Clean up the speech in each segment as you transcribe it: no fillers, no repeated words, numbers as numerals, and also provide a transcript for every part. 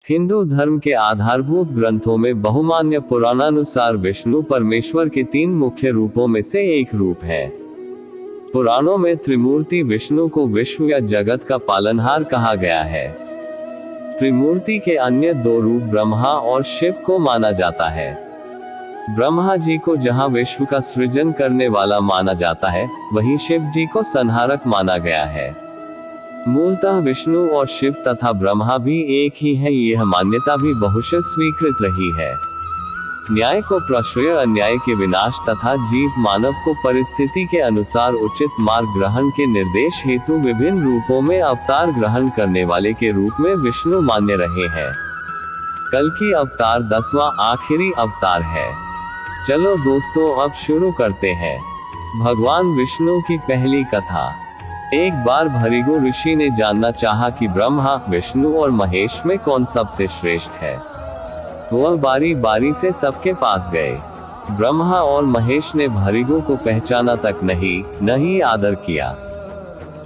हिंदू धर्म के आधारभूत ग्रंथों में बहुमान्य पुराणानुसार विष्णु परमेश्वर के 3 मुख्य रूपों में से एक रूप है। पुराणों में त्रिमूर्ति विष्णु को विश्व या जगत का पालनहार कहा गया है। त्रिमूर्ति के अन्य 2 रूप ब्रह्मा और शिव को माना जाता है। ब्रह्मा जी को जहां विश्व का सृजन करने वाला माना जाता है, वहीं शिव जी को संहारक माना गया है। मूलतः विष्णु और शिव तथा ब्रह्मा भी एक ही हैं, यह मान्यता भी बहुशः स्वीकृत रही है। न्याय को प्रश्रय, अन्याय के विनाश तथा जीव मानव को परिस्थिति के अनुसार उचित मार्ग ग्रहण के निर्देश हेतु विभिन्न रूपों में अवतार ग्रहण करने वाले के रूप में विष्णु मान्य रहे हैं। कल्कि अवतार 10वां आखिरी अवतार है। चलो दोस्तों, अब शुरू करते हैं भगवान विष्णु की पहली कथा। एक बार भृगु ऋषि ने जानना चाहा कि ब्रह्मा, विष्णु और महेश में कौन सबसे श्रेष्ठ है। वह बारी बारी से सबके पास गए। ब्रह्मा और महेश ने भृगु को पहचाना तक नहीं, न ही आदर किया।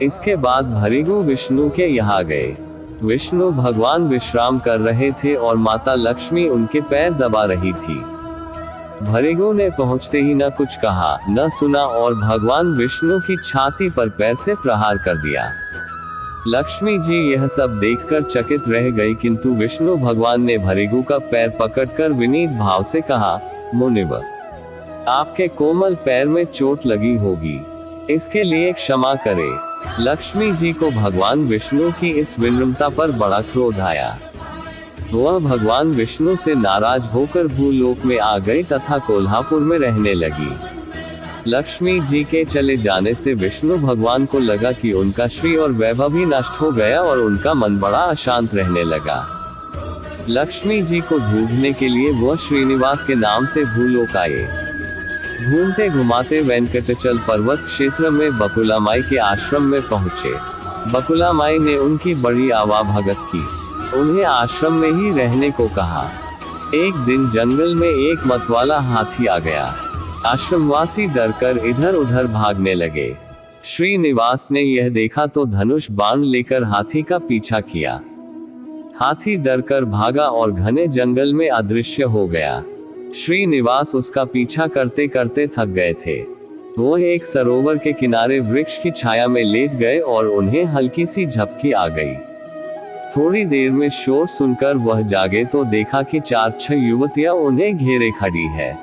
इसके बाद भृगु विष्णु के यहाँ गए। विष्णु भगवान विश्राम कर रहे थे और माता लक्ष्मी उनके पैर दबा रही थी। भृगु ने पहुंचते ही न कुछ कहा न सुना और भगवान विष्णु की छाती पर पैर से प्रहार कर दिया। लक्ष्मी जी यह सब देखकर चकित रह गई, किंतु विष्णु भगवान ने भृगु का पैर पकड़कर विनीत भाव से कहा, मुनिवर, आपके कोमल पैर में चोट लगी होगी, इसके लिए क्षमा करे। लक्ष्मी जी को भगवान विष्णु की इस विनम्रता पर बड़ा क्रोध आया। वह भगवान विष्णु से नाराज होकर भूलोक में आ गई तथा कोल्हापुर में रहने लगी। लक्ष्मी जी के चले जाने से विष्णु भगवान को लगा कि उनका श्री और वैभव भी नष्ट हो गया और उनका मन बड़ा अशांत रहने लगा। लक्ष्मी जी को ढूंढने के लिए वह श्रीनिवास के नाम से भूलोक आए। घूमते घुमाते वेंकटचल पर्वत क्षेत्र में बकुला माई के आश्रम में पहुँचे। बकुला माई ने उनकी बड़ी आवाभगत की, उन्हें आश्रम में ही रहने को कहा। एक दिन जंगल में एक मतवाला हाथी आ गया। आश्रमवासी डरकर इधर उधर भागने लगे। श्रीनिवास ने यह देखा तो धनुष बाण लेकर हाथी का पीछा किया। हाथी डरकर भागा और घने जंगल में अदृश्य हो गया। श्रीनिवास उसका पीछा करते करते थक गए थे। वह एक सरोवर के किनारे वृक्ष की छाया में लेट गए और उन्हें हल्की सी झपकी आ गई। थोड़ी देर में शोर सुनकर वह जागे तो देखा कि 4-6 युवतियां उन्हें घेरे खड़ी है।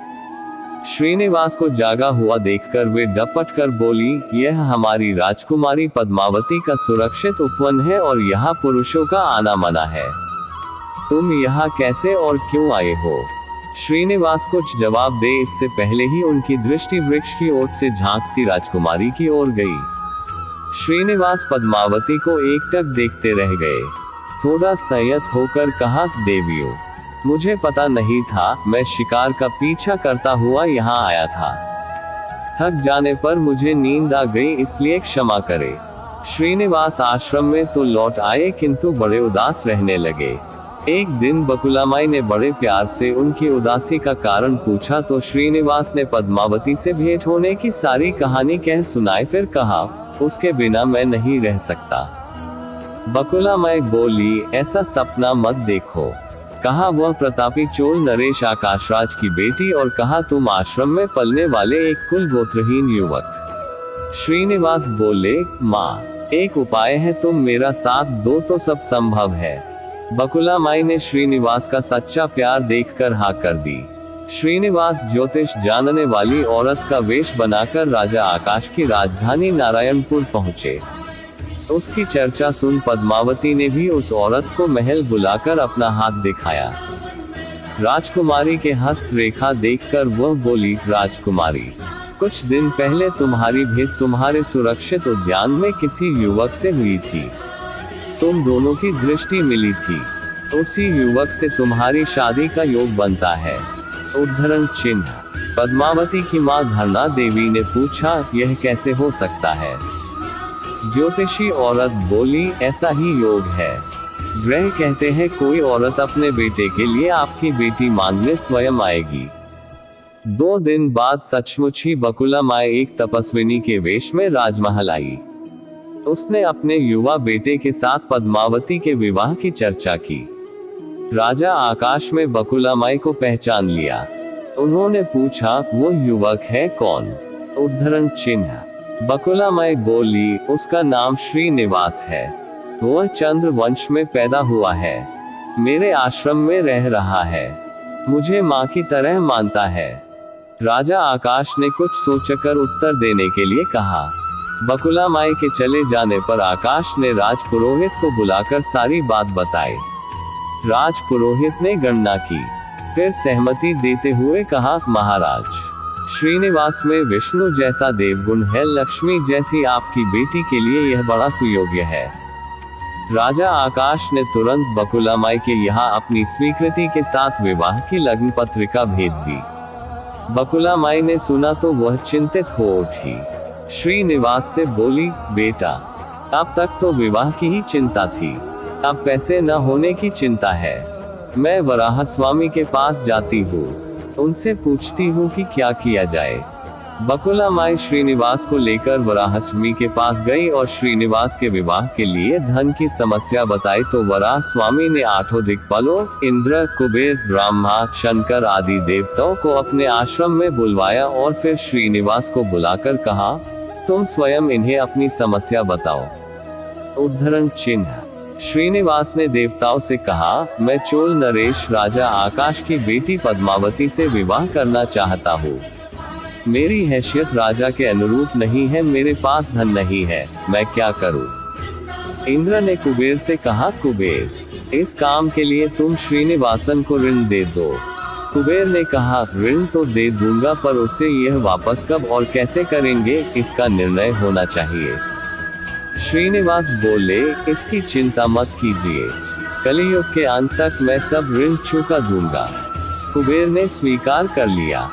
श्रीनिवास को जागा हुआ देखकर वे डपट कर बोली, यह हमारी राजकुमारी पद्मावती का सुरक्षित उपवन है और यहाँ पुरुषों का आना मना है। तुम यहाँ कैसे और क्यों आए हो? श्रीनिवास कुछ जवाब दे इससे पहले ही उनकी दृष्टि वृक्ष की ओर से झांकती राजकुमारी की ओर गई। श्रीनिवास पद्मावती को एकटक देखते रह गए। थोड़ा संयत होकर कहा, देवियों, मुझे पता नहीं था, मैं शिकार का पीछा करता हुआ यहाँ आया था। थक जाने पर मुझे नींद आ गई, इसलिए क्षमा करे। श्रीनिवास आश्रम में तो लौट आए किंतु बड़े उदास रहने लगे। एक दिन बकुला माई ने बड़े प्यार से उनकी उदासी का कारण पूछा तो श्रीनिवास ने पद्मावती से भेंट होने की सारी कहानी कह सुनाई। फिर कहा, उसके बिना मैं नहीं रह सकता। बकुला माई बोली, ऐसा सपना मत देखो। कहा, वह प्रतापी चोल नरेश आकाशराज की बेटी और कहा तुम आश्रम में पलने वाले एक कुल गोत्रहीन युवक। श्रीनिवास बोले, माँ, एक उपाय है, तुम मेरा साथ दो तो सब संभव है। बकुला माई ने श्रीनिवास का सच्चा प्यार देखकर हाँ कर दी। श्रीनिवास ज्योतिष जानने वाली औरत का वेश बनाकर राजा आकाश की राजधानी नारायणपुर पहुँचे। उसकी चर्चा सुन पद्मावती ने भी उस औरत को महल बुलाकर अपना हाथ दिखाया। राजकुमारी के हस्त रेखा देखकर वह बोली, राजकुमारी, कुछ दिन पहले तुम्हारी भेंट तुम्हारे सुरक्षित उद्यान में किसी युवक से हुई थी। तुम दोनों की दृष्टि मिली थी। उसी युवक से तुम्हारी शादी का योग बनता है। उद्धरण चिन्ह। पद्मावती की मां धरना देवी ने पूछा, यह कैसे हो सकता है? ज्योतिषी औरत बोली, ऐसा ही योग है। ग्रह कहते हैं कोई औरत अपने बेटे के लिए आपकी बेटी मांगने स्वयं आएगी। 2 दिन बाद सचमुच ही बकुला माई एक तपस्विनी के वेश में राजमहल आई। उसने अपने युवा बेटे के साथ पद्मावती के विवाह की चर्चा की। राजा आकाश में बकुलामाई को पहचान लिया। उन्होंने पूछा, वो युवक है कौन? उद्धरण चिन्ह। बकुलामाई बोली, उसका नाम श्रीनिवास है। वह चंद्र वंश में पैदा हुआ है। मेरे आश्रम में रह रहा है। मुझे माँ की तरह मानता है। राजा आकाश ने कुछ सोचकर उत्तर देने के लिए कहा। बकुलामाई के चले जाने पर आकाश ने राजपुरोहित को बुलाकर सारी बात बताई। राजपुरोहित ने गणना की, फिर सहमति देते हुए कहा, महाराज, श्रीनिवास में विष्णु जैसा देवगुण है। लक्ष्मी जैसी आपकी बेटी के लिए यह बड़ा सुयोग्य है। राजा आकाश ने तुरंत बकुलामाई के यहाँ अपनी स्वीकृति के साथ विवाह की लग्न पत्रिका भेज दी। बकुलामाई ने सुना तो वह चिंतित हो उठी। श्रीनिवास से बोली, बेटा, अब तक तो विवाह की ही चिंता थी, अब पैसे न होने की चिंता है। मैं वराह स्वामी के पास जाती हूँ, उनसे पूछती हूँ कि क्या किया जाए। बकुलामाई श्रीनिवास को लेकर वराह स्वामी के पास गई और श्रीनिवास के विवाह के लिए धन की समस्या बताई तो वराह स्वामी ने आठों दिक्पालों, इंद्र, कुबेर, ब्रह्मा, शंकर आदि देवताओं को अपने आश्रम में बुलवाया और फिर श्रीनिवास को बुलाकर कहा, तुम स्वयं इन्हें अपनी समस्या बताओ। उद्धरण चिन्ह। श्रीनिवास ने देवताओं से कहा, मैं चोल नरेश राजा आकाश की बेटी पद्मावती से विवाह करना चाहता हूँ। मेरी हैसियत राजा के अनुरूप नहीं है, मेरे पास धन नहीं है, मैं क्या करूं? इंद्र ने कुबेर से कहा, कुबेर, इस काम के लिए तुम श्रीनिवासन को ऋण दे दो। कुबेर ने कहा, ऋण तो दे दूंगा, पर उसे यह वापस कब और कैसे करेंगे, इसका निर्णय होना चाहिए। श्रीनिवास बोले, इसकी चिंता मत कीजिए, कलियुग के अंत तक मैं सब ऋण चुका दूंगा। कुबेर ने स्वीकार कर लिया।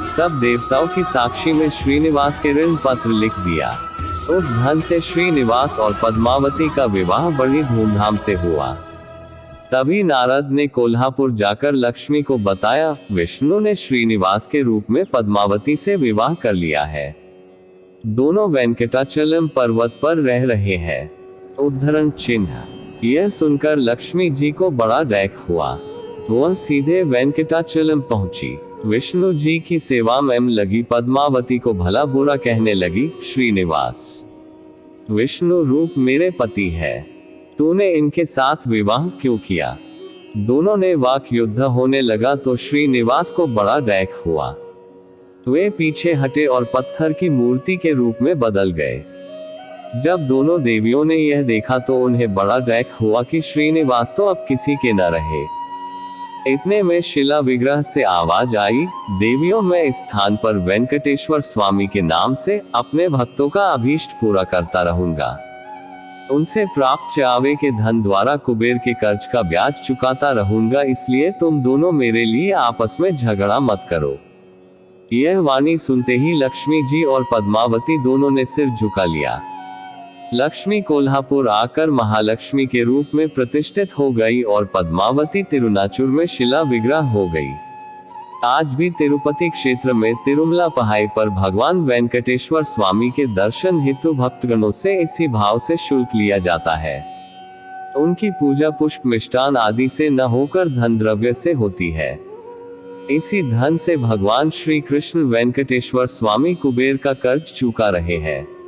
सब देवताओं की साक्षी में श्रीनिवास के ऋण पत्र लिख दिया। उस धन से श्रीनिवास और पद्मावती का विवाह बड़ी धूमधाम से हुआ। तभी नारद ने कोल्हापुर जाकर लक्ष्मी को बताया, विष्णु ने श्रीनिवास के रूप में पद्मावती से विवाह कर लिया है। दोनों वेंकटाचलम पर्वत पर रह रहे हैं। उद्धरण चिन्ह। यह सुनकर लक्ष्मी जी को बड़ा डैक हुआ। वह सीधे वेंकटाचलम पहुंची। विष्णु जी की सेवा में लगी पद्मावती को भला बुरा कहने लगी। श्रीनिवास, विष्णु रूप मेरे पति है, तूने इनके साथ विवाह क्यों किया? दोनों ने वाक युद्ध होने लगा तो श्रीनिवास को बड़ा डैक हुआ। वे पीछे हटे और पत्थर की मूर्ति के रूप में बदल गए। जब दोनों देवियों ने यह देखा तो उन्हें बड़ा डैक हुआ कि श्रीनिवास तो अब किसी के न रहे। इतने में शिला विग्रह से आवाज आई, देवियों, मैं इस स्थान पर वेंकटेश्वर स्वामी के नाम से अपने भक्तों का अभीष्ट पूरा करता रहूंगा। उनसे प्राप्त चावे के धन द्वारा कुबेर के कर्ज का ब्याज चुकाता रहूंगा, इसलिए तुम दोनों मेरे लिए आपस में झगड़ा मत करो। यह वाणी सुनते ही लक्ष्मी जी और पद्मावती दोनों ने सिर झुका लिया। लक्ष्मी कोल्हापुर आकर महालक्ष्मी के रूप में प्रतिष्ठित हो गई और पद्मावती तिरुनाचुर में शिला विग्रह हो गई। आज भी तिरुपति क्षेत्र में तिरुमला पहाड़ी पर भगवान वेंकटेश्वर स्वामी के दर्शन हेतु भक्तगणों से इसी भाव से शुल्क लिया जाता है। उनकी पूजा पुष्प मिष्टान आदि से न होकर धन द्रव्य से होती है। इसी धन से भगवान श्री कृष्ण वेंकटेश्वर स्वामी कुबेर का कर्ज चुका रहे हैं।